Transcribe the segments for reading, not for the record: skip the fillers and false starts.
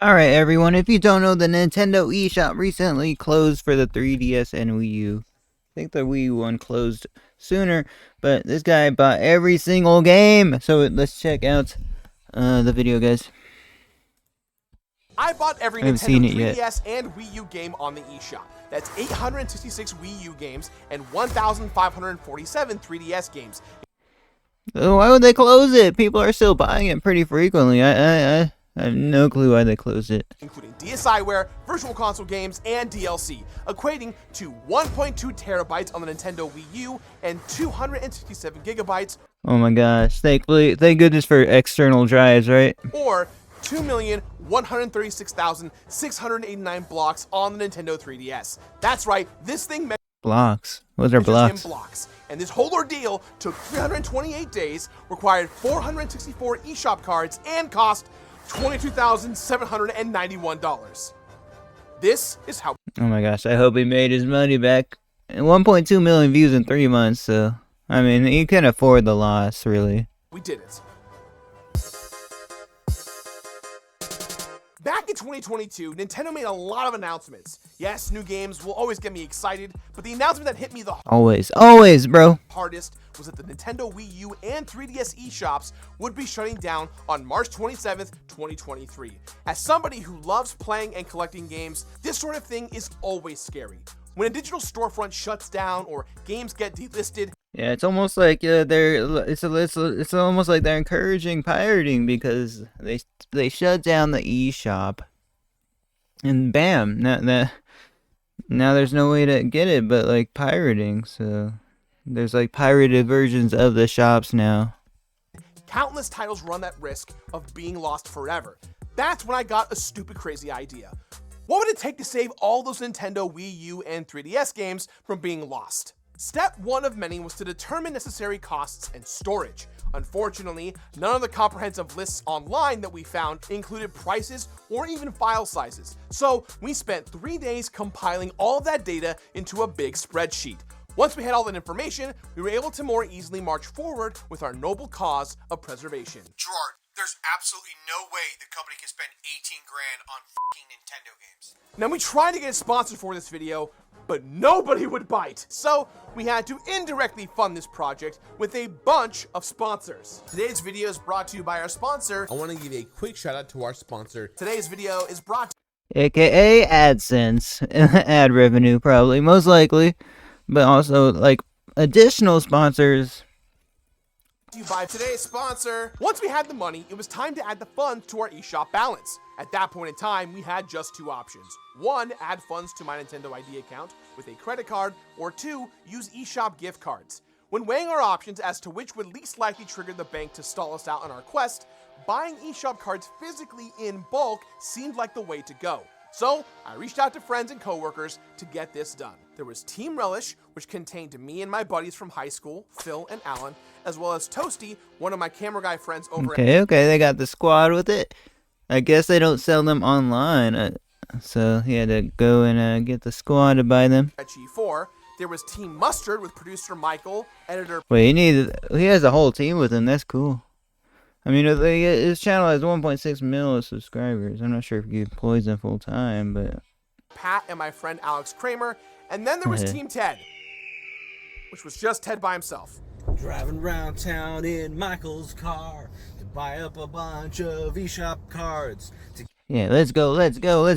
Alright everyone, if you don't know, the Nintendo eShop recently closed for the 3DS and Wii U. I think the Wii U one closed sooner, but this guy bought every single game. So let's check out the video, guys. I bought every I haven't seen Nintendo it yet. 3DS and Wii U game on the eShop. That's 866 Wii U games and 1,547 3DS games. Why would they close it? People are still buying it pretty frequently. I have no clue why they closed it. Including DSiWare, Virtual Console games, and DLC, equating to 1.2 terabytes on the Nintendo Wii U and 267 gigabytes. Oh my gosh! Thank goodness for external drives, right? Or 2,136,689 blocks on the Nintendo 3DS. That's right, this thing blocks. What are blocks? In blocks. And this whole ordeal took 328 days, required 464 eShop cards, and cost $22,791. This is how. Oh my gosh! I hope he made his money back. 1.2 million views in 3 months. So I mean, you can afford the loss, really. We did it. Back in 2022, Nintendo made a lot of announcements. Yes, new games will always get me excited, but the announcement that hit me the always, bro, hardest was that the Nintendo Wii U and 3DS eShops would be shutting down on March 27th, 2023. As somebody who loves playing and collecting games, this sort of thing is always scary. When a digital storefront shuts down or games get delisted, yeah, it's almost like it's almost like they're encouraging pirating, because they shut down the eShop, and bam, now there's no way to get it but like pirating. So there's like pirated versions of the shops now. Countless titles run that risk of being lost forever. That's when I got a stupid, crazy idea. What would it take to save all those Nintendo Wii U and 3DS games from being lost? Step one of many was to determine necessary costs and storage. Unfortunately, none of the comprehensive lists online that we found included prices or even file sizes. So we spent 3 days compiling all of that data into a big spreadsheet. Once we had all that information, we were able to more easily march forward with our noble cause of preservation. Gerard, there's absolutely no way the company can spend 18 grand on fucking Nintendo games. Now, we tried to get a sponsor for this video, but nobody would bite. So we had to indirectly fund this project with a bunch of sponsors. Today's video is brought to you by our sponsor. I want to give a quick shout out to our sponsor. Today's video is brought to AKA AdSense. Ad revenue, probably, most likely. But also, like, additional sponsors. you by today's sponsor. Once we had the money, it was time to add the funds to our eShop balance. At that point in time, we had just 2 options. 1, add funds to my Nintendo ID account with a credit card, or 2, use eShop gift cards. When weighing our options as to which would least likely trigger the bank to stall us out on our quest, buying eShop cards physically in bulk seemed like the way to go. So I reached out to friends and coworkers to get this done. There was Team Relish, which contained me and my buddies from high school, Phil and Alan, as well as Toasty, one of my camera guy friends over at... Okay, they got the squad with it. I guess they don't sell them online, so he had to go and get the squad to buy them. At G4, there was Team Mustard with producer Michael, editor... Wait, he has a whole team with him. That's cool. I mean, his channel has 1.6 million subscribers. I'm not sure if he employs them full time, but... Pat and my friend Alex Kramer, and then there was Team Ted, which was just Ted by himself. Driving around town in Michael's car to buy up a bunch of eShop cards. Yeah, let's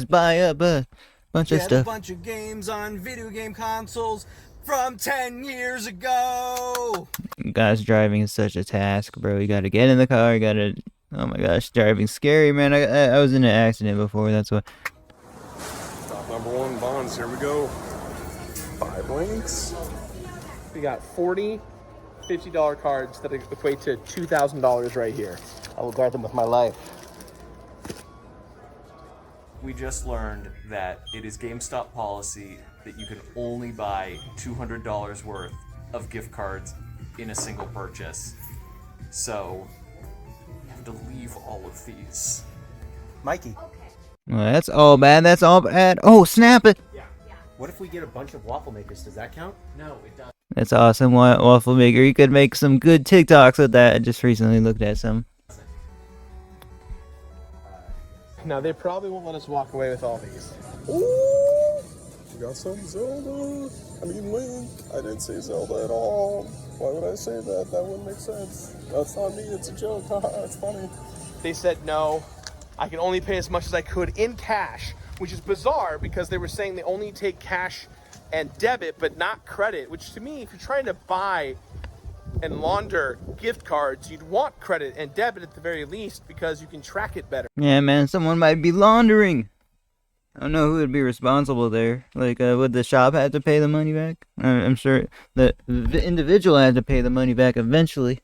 buy up a bunch of stuff. Get a bunch of games on video game consoles from 10 years ago. Guys, driving is such a task, bro. You gotta get in the car, you gotta... Oh my gosh, driving's scary, man. I was in an accident before, that's why. Stop number 1, bonds, here we go. 5 links. We got 40 $50 cards that equate to $2,000 right here. I will guard them with my life. We just learned that it is GameStop policy that you can only buy $200 worth of gift cards in a single purchase. So, you have to leave all of these. Mikey, Well, that's all bad. That's all bad. Oh, snap it. what if we get a bunch of waffle makers? Does that count? No, it doesn't. That's awesome, waffle maker. You could make some good TikToks with that. I just recently looked at some. Now, they probably won't let us walk away with all these. Ooh! We got some Zelda. I mean, Link. I didn't say Zelda at all. Why would I say that? That wouldn't make sense. That's not me. It's a joke. It's funny. They said no. I can only pay as much as I could in cash, which is bizarre because they were saying they only take cash and debit, but not credit, which to me, if you're trying to buy and launder gift cards, you'd want credit and debit at the very least because you can track it better. Yeah, man, someone might be laundering. I don't know who would be responsible there. Like, would the shop have to pay the money back? I'm sure the individual had to pay the money back eventually.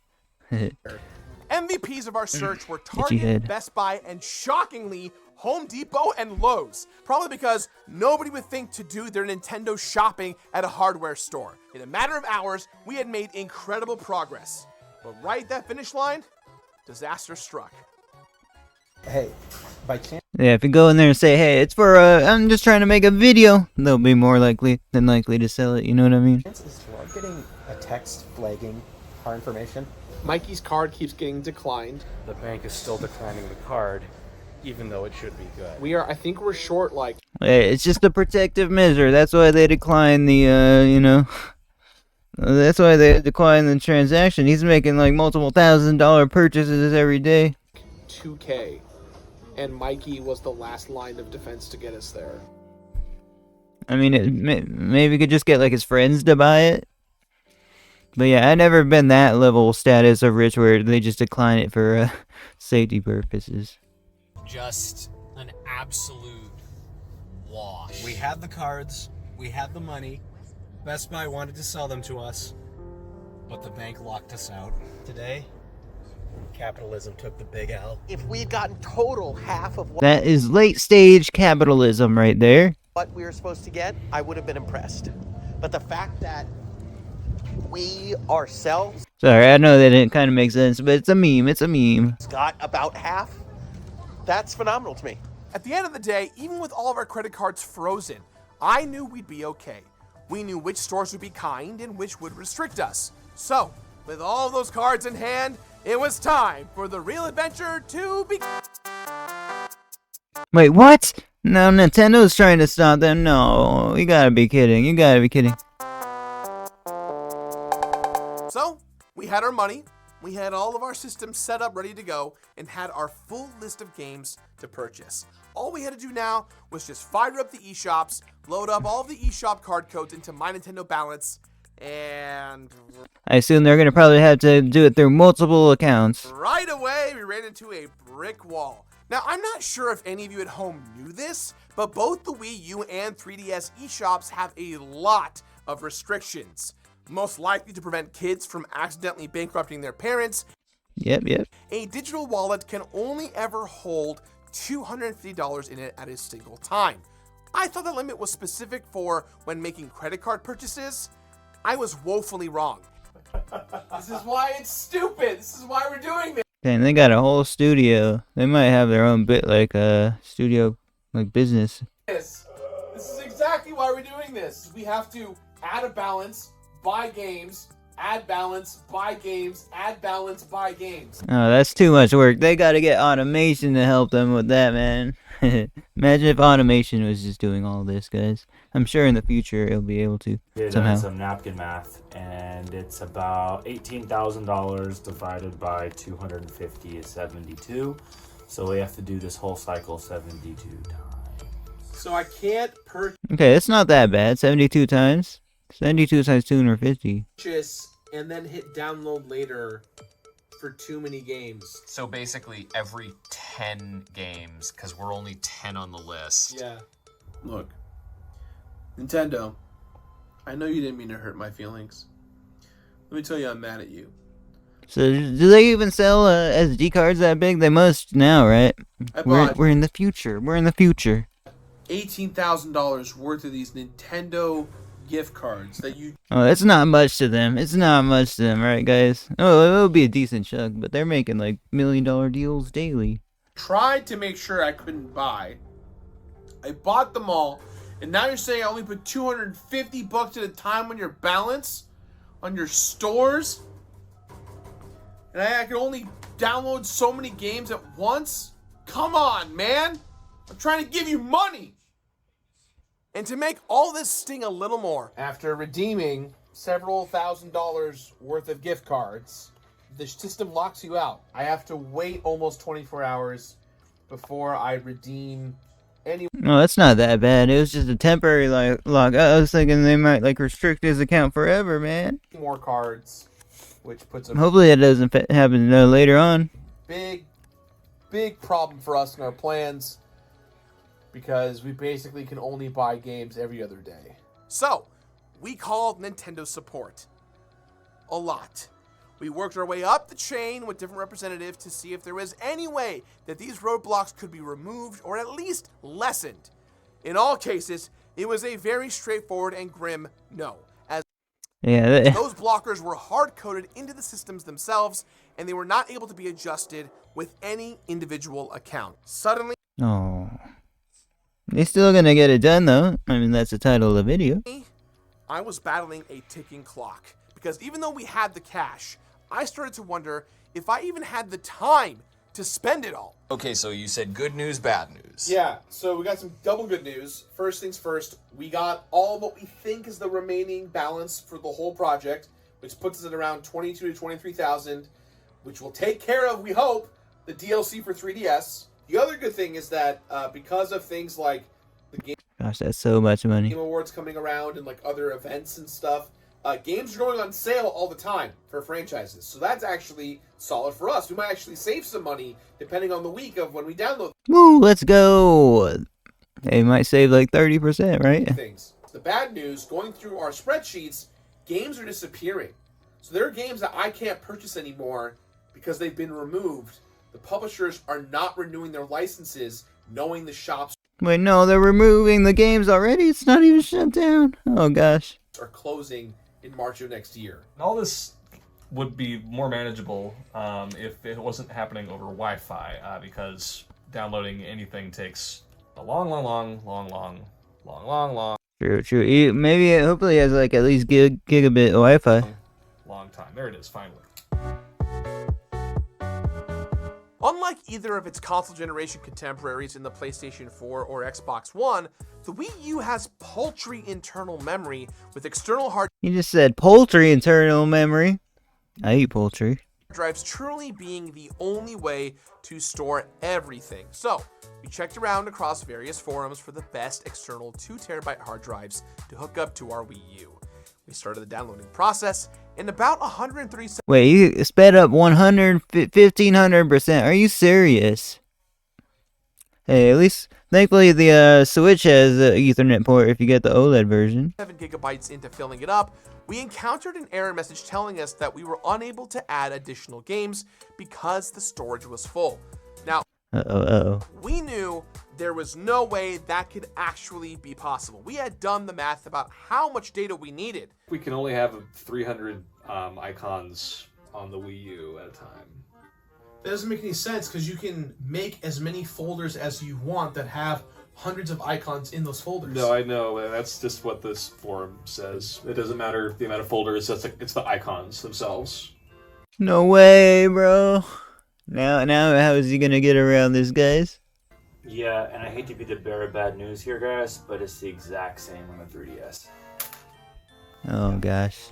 MVPs of our search were Itchy Target, head. Best Buy, and shockingly, Home Depot and Lowe's. Probably because nobody would think to do their Nintendo shopping at a hardware store. In a matter of hours, we had made incredible progress. But right at that finish line, disaster struck. Hey, by chance Yeah, if you go in there and say, hey, it's for, I'm just trying to make a video, they'll be more likely than likely to sell it, you know what I mean? is Gerard getting a text flagging our information? Mikey's card keeps getting declined. The bank is still declining the card, even though it should be good. I think we're short like Hey, it's just a protective measure, that's why they decline the, you know, that's why they decline the transaction. He's making like multiple $1,000 purchases every day. 2K. And Mikey was the last line of defense to get us there. I mean, maybe he could just get like his friends to buy it. But yeah, I've never been that level status of rich where they just decline it for safety purposes. Just an absolute wash. We had the cards, we had the money. Best Buy wanted to sell them to us, but the bank locked us out. Today, capitalism took the big L. If we'd gotten total half of That is late stage capitalism right there. what we were supposed to get, I would have been impressed. But the fact that we ourselves Sorry, I know that didn't kind of make sense, but it's a meme. It's a meme. got about half, that's phenomenal to me. At the end of the day, even with all of our credit cards frozen, I knew we'd be okay. We knew which stores would be kind and which would restrict us. So, with all those cards in hand, it was time for the real adventure to begin. Wait, what? No, Nintendo's trying to stop them? No, you gotta be kidding. You gotta be kidding. So, we had our money, we had all of our systems set up ready to go, and had our full list of games to purchase. All we had to do now was just fire up the eShops, load up all of the eShop card codes into My Nintendo Balance, and I assume they're gonna probably have to do it through multiple accounts. right away we ran into a brick wall. Now, I'm not sure if any of you at home knew this, but both the Wii U and 3DS eShops have a lot of restrictions. Most likely to prevent kids from accidentally bankrupting their parents, Yep. a digital wallet can only ever hold $250 in it at a single time. I thought the limit was specific for when making credit card purchases. I was woefully wrong. This is why it's stupid. This is why we're doing Dang, they got a whole studio. They might have their own bit like studio like business. this. This is exactly why we're doing this. We have to add a balance, buy games, add balance, buy games, add balance, buy games. Oh, that's too much work. They gotta get automation to help them with that, man. Imagine if automation was just doing all this, guys. I'm sure in the future it'll be able to Did somehow. some napkin math, and it's about $18,000 divided by 250 is 72. So we have to do this whole cycle 72 times. So I can't Okay, it's not that bad. 72 times. 72 times 250. purchase and then hit download later for too many games. So basically every 10 games, because we're only 10 on the list. Yeah. Look, Nintendo, I know you didn't mean to hurt my feelings. Let me tell you I'm mad at you. So do they even sell SD cards that big? They must now, right? We're in the future. We're in the future. $18,000 worth of these Nintendo gift cards that you Oh, that's not much to them. It's not much to them, right, guys? Oh, it'll be a decent chunk, but they're making like $1 million deals daily. tried to make sure I couldn't buy. I bought them all, and now you're saying I only put $250 at a time on your balance, on your stores, and I can only download so many games at once? Come on, man! I'm trying to give you money! And to make all this sting a little more, after redeeming several $1,000s worth of gift cards, the system locks you out. I have to wait almost 24 hours before I redeem any. No, that's not that bad. It was just a temporary lock. I was thinking they might restrict his account forever, man. More cards, which puts a Hopefully it doesn't happen later on. big problem for us in our plans, because we basically can only buy games every other day. So, we called Nintendo support. A lot. We worked our way up the chain with different representatives to see if there was any way that these roadblocks could be removed or at least lessened. In all cases, it was a very straightforward and grim no, as those blockers were hard-coded into the systems themselves, and they were not able to be adjusted with any individual account. Suddenly, oh, they're still gonna get it done though. I mean, that's the title of the video. I was battling a ticking clock, because even though we had the cash, I started to wonder if I even had the time to spend it all. Okay, so you said good news, bad news. Yeah, so we got some double good news. First things first, we got all of what we think is the remaining balance for the whole project, which puts us at around 22 to 23,000, which will take care of, we hope, the DLC for 3DS. The other good thing is that because of things like the Game Gosh, that's so much money. Awards coming around and other events and stuff, games are going on sale all the time for franchises. So that's actually solid for us. We might actually save some money depending on the week of when we download Woo, let's go. They might save 30%, right? things. The bad news, going through our spreadsheets, games are disappearing. So there are games that I can't purchase anymore because they've been removed. The publishers are not renewing their licenses, knowing the shops Wait, no, they're removing the games already? It's not even shut down. Oh, gosh. are closing in March of next year. All this would be more manageable if it wasn't happening over Wi-Fi, because downloading anything takes a long. True. Maybe, hopefully it has at least gigabit Wi-Fi. Long time. There it is, finally. Unlike either of its console generation contemporaries in the PlayStation 4 or Xbox One, the Wii U has paltry internal memory with external hard You just said poultry internal memory. I eat poultry. drives truly being the only way to store everything. So, we checked around across various forums for the best external 2TB hard drives to hook up to our Wii U. We started the downloading process, and about 103 seconds. Wait, you sped up 1,500%. Are you serious? Hey, at least, thankfully, the Switch has an Ethernet port if you get the OLED version. 7 gigabytes into filling it up, we encountered an error message telling us that we were unable to add additional games because the storage was full. Now, we knew there was no way that could actually be possible. We had done the math about how much data we needed. We can only have 300 icons on the Wii U at a time. That doesn't make any sense because you can make as many folders as you want that have hundreds of icons in those folders. No, I know, and that's just what this forum says. It doesn't matter the amount of folders, it's the icons themselves. No way, bro. Now, how is he gonna get around this, guys? Yeah, and I hate to be the bearer of bad news here, guys, but it's the exact same on the 3DS. Oh, gosh.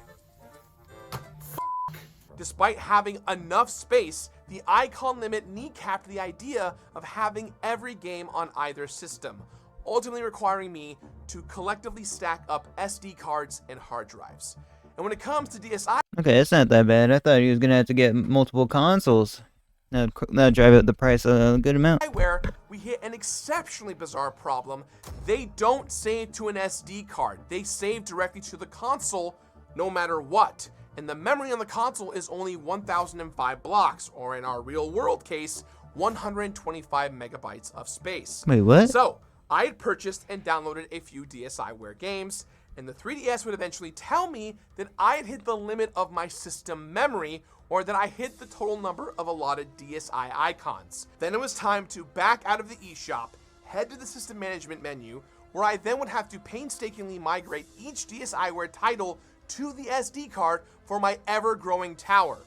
Despite having enough space, the icon limit kneecapped the idea of having every game on either system, ultimately requiring me to collectively stack up SD cards and hard drives. And when it comes to DSi, Okay, that's not that bad. I thought he was gonna have to get multiple consoles. That'd drive up the price a good amount. where we hit an exceptionally bizarre problem. They don't save to an SD card. They save directly to the console no matter what. And the memory on the console is only 1,005 blocks, or in our real world case, 125 megabytes of space. Wait, what? So, I had purchased and downloaded a few DSiWare games, and the 3DS would eventually tell me that I had hit the limit of my system memory, or that I hit the total number of allotted DSi icons. Then it was time to back out of the eShop, head to the system management menu, where I then would have to painstakingly migrate each DSiWare title to the SD card for my ever-growing tower.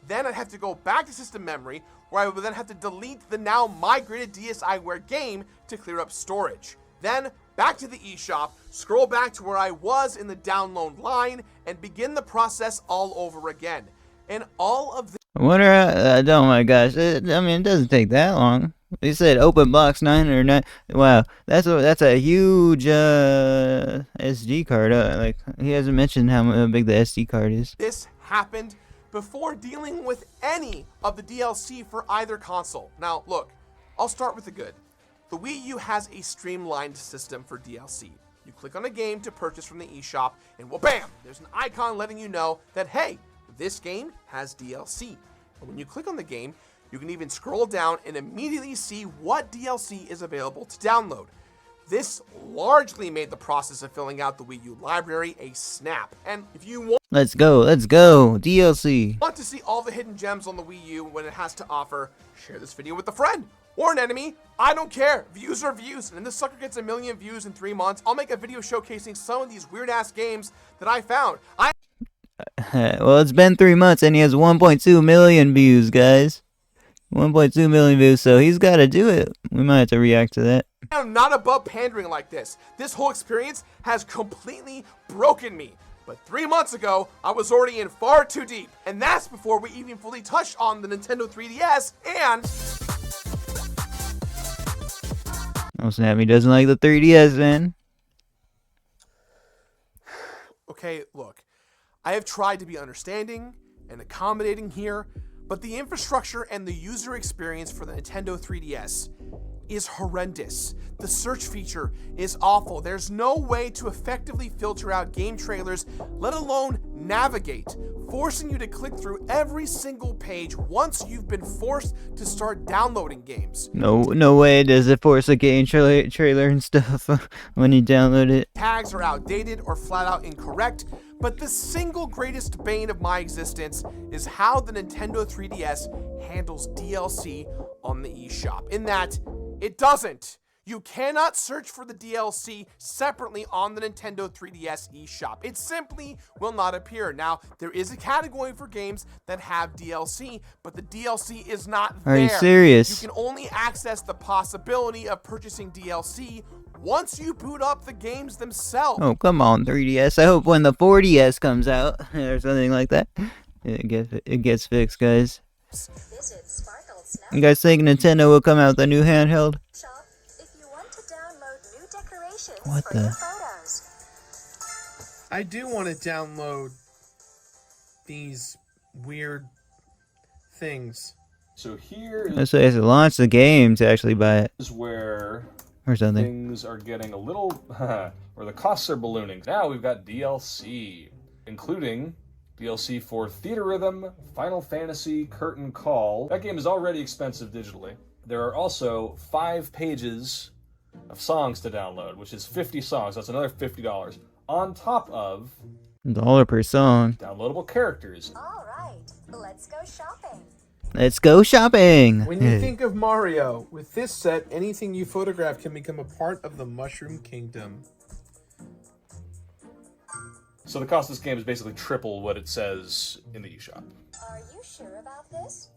Then I'd have to go back to system memory, where I would then have to delete the now migrated DSiWare game to clear up storage. Then, back to the eShop, scroll back to where I was in the download line, and begin the process all over again. And all of this... Oh my gosh, it doesn't take that long. They said open box 909. Wow, that's a huge SD card. Like, he hasn't mentioned how big the SD card is. This happened before dealing with any of the DLC for either console. Now, look, I'll start with the good. The Wii U has a streamlined system for DLC. You click on a game to purchase from the eShop, and well, bam, there's an icon letting you know that, hey, this game has DLC. And when you click on the game, you can even scroll down and immediately see what DLC is available to download. This largely made the process of filling out the Wii U library a snap. And if you want Let's go, DLC. to see all the hidden gems on the Wii U when it has to offer, share this video with a friend or an enemy. I don't care. Views are views. And if this sucker gets 1 million views in 3 months, I'll make a video showcasing some of these weird-ass games that I found. Well, it's been 3 months and he has 1.2 million views, guys. 1.2 million views, so he's got to do it. We might have to react to that. I'm not above pandering like this. This whole experience has completely broken me. But 3 months ago, I was already in far too deep. And that's before we even fully touched on the Nintendo 3DS and... Oh snap, he doesn't like the 3DS, man. Okay, look. I have tried to be understanding and accommodating here, but the infrastructure and the user experience for the Nintendo 3DS is horrendous. The search feature is awful. There's no way to effectively filter out game trailers, let alone navigate, forcing you to click through every single page once you've been forced to start downloading games. No way does it force a game trailer and stuff when you download it. Tags are outdated or flat out incorrect, but the single greatest bane of my existence is how the Nintendo 3DS handles DLC on the eShop, in that it doesn't. You cannot search for the DLC separately on the Nintendo 3DS eShop. It simply will not appear. Now, there is a category for games that have DLC, but the DLC is not there. Are you serious? You can only access the possibility of purchasing DLC once you boot up the games themselves. Oh, come on, 3DS. I hope when the 4DS comes out or something like that, it gets fixed, guys. You guys think Nintendo will come out with a new handheld? What the? I do want to download these weird things. So here Let's say to launch the game to actually buy it. is where or something. Things are getting a little, where the costs are ballooning. Now we've got DLC, including DLC for Theater Rhythm, Final Fantasy, Curtain Call. That game is already expensive digitally. There are also 5 pages of songs to download, which is 50 songs. That's another $50. On top of $1 per song. downloadable characters. All right, let's go shopping. Let's go shopping. When you think of Mario, with this set, anything you photograph can become a part of the Mushroom Kingdom. So the cost of this game is basically triple what it says in the eShop. Are you sure about this?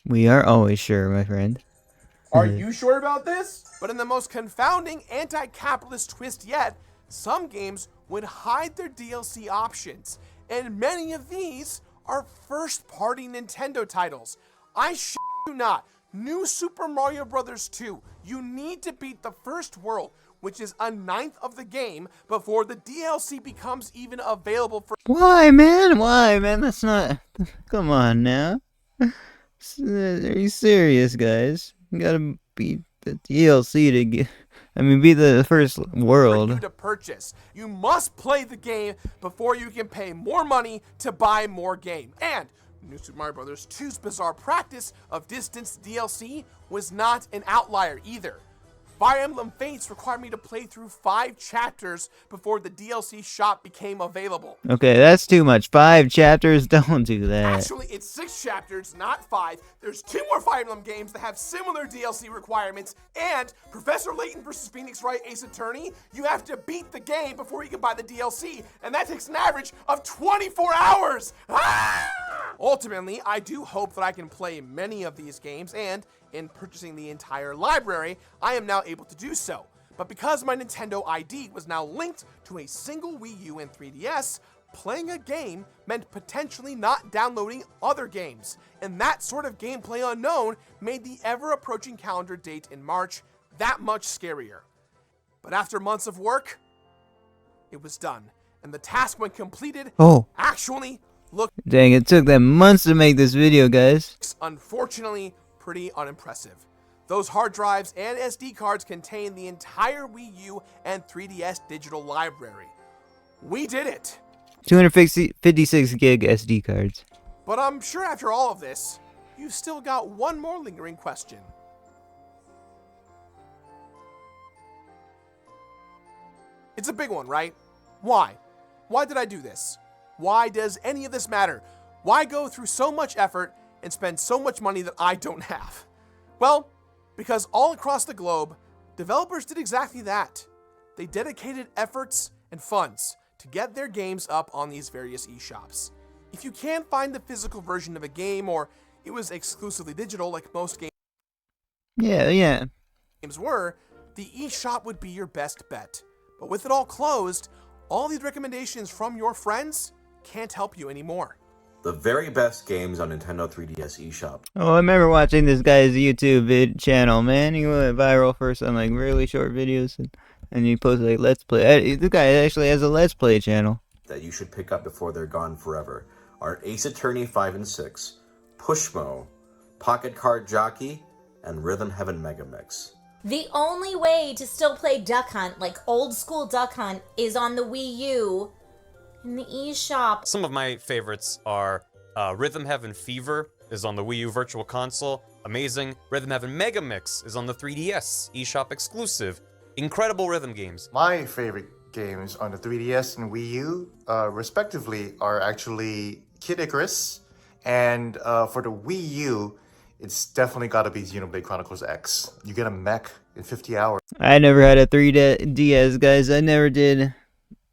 We are always sure, my friend. Are you sure about this? But in the most confounding anti-capitalist twist yet, some games would hide their DLC options, and many of these are first-party Nintendo titles. I shit you not. New Super Mario Bros. 2. You need to beat the first world, which is 1/9 of the game, before the DLC becomes even available for... Why, man? Why, man? That's not... Come on, now. Are you serious, guys? You gotta beat the DLC to get... I mean, beat the first world. For you to purchase. You must play the game before you can pay more money to buy more game. And New Super Mario Bros. 2's bizarre practice of distance DLC was not an outlier either. Fire Emblem Fates required me to play through 5 chapters before the DLC shop became available. Okay, that's too much. 5 chapters? Don't do that. Actually, it's 6 chapters, not 5. There's 2 more Fire Emblem games that have similar DLC requirements, and Professor Layton vs. Phoenix Wright Ace Attorney, you have to beat the game before you can buy the DLC, and that takes an average of 24 hours! Ah! Ultimately, I do hope that I can play many of these games, and in purchasing the entire library, I am now able to do so. But because my Nintendo ID was now linked to a single Wii U and 3DS, playing a game meant potentially not downloading other games, and that sort of gameplay unknown made the ever-approaching calendar date in March that much scarier. But after months of work, it was done, and the task when completed actually looked, dang, it took them months to make this video, guys. unfortunately, pretty unimpressive. Those hard drives and SD cards contain the entire Wii U and 3DS digital library. We did it! 256 gig SD cards. But I'm sure after all of this, you've still got one more lingering question. It's a big one, right? Why? Why did I do this? Why does any of this matter? Why go through so much effort and spend so much money that I don't have? Well, because all across the globe, developers did exactly that. They dedicated efforts and funds to get their games up on these various eShops. If you can't find the physical version of a game, or it was exclusively digital like most games were, the eShop would be your best bet. But with it all closed, all these recommendations from your friends can't help you anymore. The very best games on Nintendo 3DS eShop. Oh, I remember watching this guy's YouTube channel, man. He went viral first on like really short videos, and he posted like Let's Play. The guy actually has a Let's Play channel. That you should pick up before they're gone forever are Ace Attorney 5 and 6, Pushmo, Pocket Card Jockey, and Rhythm Heaven Mega Mix. The only way to still play Duck Hunt, like old school Duck Hunt, is on the Wii U in the eShop. Some of my favorites are Rhythm Heaven Fever is on the Wii U Virtual Console. Amazing. Rhythm Heaven Mega Mix is on the 3DS, eShop exclusive. Incredible rhythm games. My favorite games on the 3DS and Wii U, respectively, are actually Kid Icarus, and for the Wii U, it's definitely got to be Xenoblade Chronicles X. You get a mech in 50 hours. I never had a 3DS, guys. I never did.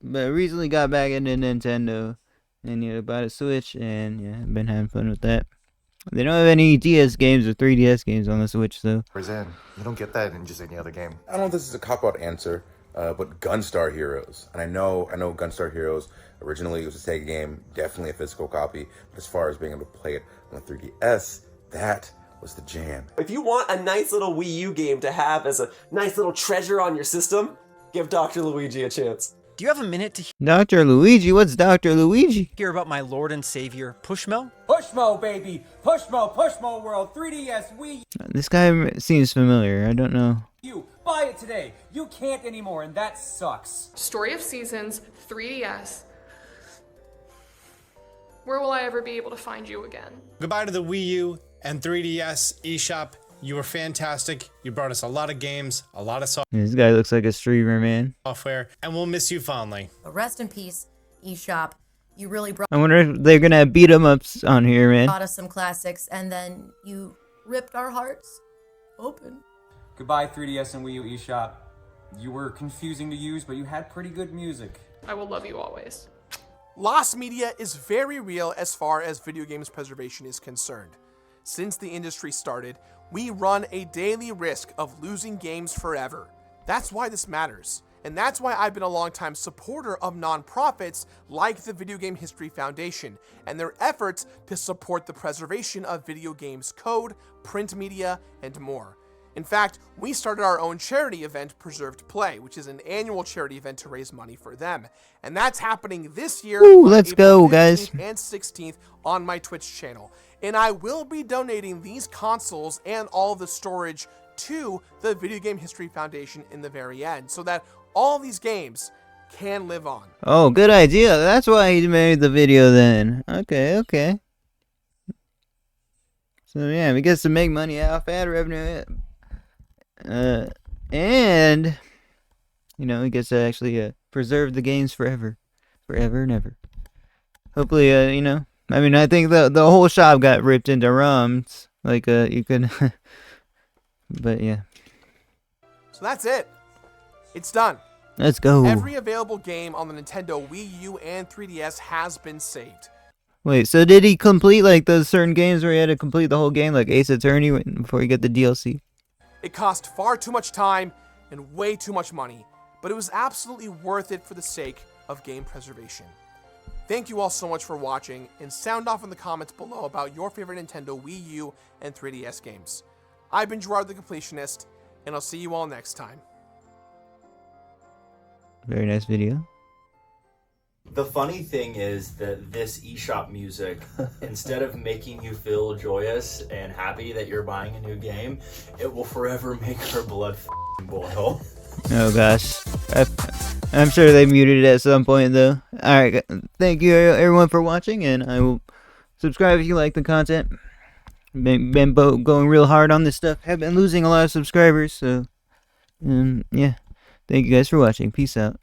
But I recently got back into Nintendo and bought a Switch, and I've been having fun with that. They don't have any DS games or 3DS games on the Switch, though. You don't get that in just any other game. I don't know if this is a cop-out answer, but Gunstar Heroes. And I know Gunstar Heroes, originally it was a Sega game, definitely a physical copy, but as far as being able to play it on the 3DS, that was the jam. If you want a nice little Wii U game to have as a nice little treasure on your system, give Dr. Luigi a chance. Do you have a minute to Dr. Luigi? What's Dr. Luigi? hear about my Lord and Savior, Pushmo? Pushmo, baby! Pushmo World, 3DS, Wii This guy seems familiar. I don't know. U. Buy it today. You can't anymore, and that sucks. Story of Seasons, 3DS. Where will I ever be able to find you again? Goodbye to the Wii U and 3DS eShop. You were fantastic. You brought us a lot of games, a lot of This guy looks like a streamer, man. software, and we'll miss you fondly. Rest in peace, eShop. You really brought I wonder if they're gonna beat 'em ups on here, man. us some classics, and then you ripped our hearts open. Goodbye, 3DS and Wii U eShop. You were confusing to use, but you had pretty good music. I will love you always. Lost media is very real as far as video games preservation is concerned. Since the industry started, we run a daily risk of losing games forever. That's why this matters. And that's why I've been a longtime supporter of nonprofits like the Video Game History Foundation and their efforts to support the preservation of video games code, print media, and more. In fact, we started our own charity event, Preserved Play, which is an annual charity event to raise money for them. And that's happening this year Woo, on let's April go, guys. 15th and 16th on my Twitch channel. And I will be donating these consoles and all the storage to the Video Game History Foundation in the very end, so that all these games can live on. Oh, good idea. That's why he made the video then. Okay. So yeah, we get to make money off ad revenue. And he gets to actually preserve the games forever and ever. Hopefully, I mean, I think the whole shop got ripped into ROMs. Like, you could, but yeah. So that's it. It's done. Let's go. Every available game on the Nintendo Wii U and 3DS has been saved. Wait, so did he complete like those certain games where he had to complete the whole game, like Ace Attorney, before he got the DLC? It cost far too much time and way too much money, but it was absolutely worth it for the sake of game preservation. Thank you all so much for watching, and sound off in the comments below about your favorite Nintendo Wii U and 3DS games. I've been Gerard the Completionist, and I'll see you all next time. Very nice video. The funny thing is that this eShop music, instead of making you feel joyous and happy that you're buying a new game, it will forever make your blood boil. Oh gosh, I'm sure they muted it at some point though. Alright, thank you everyone for watching, and I will subscribe if you like the content. Been going real hard on this stuff. Have been losing a lot of subscribers, so yeah. Thank you guys for watching. Peace out.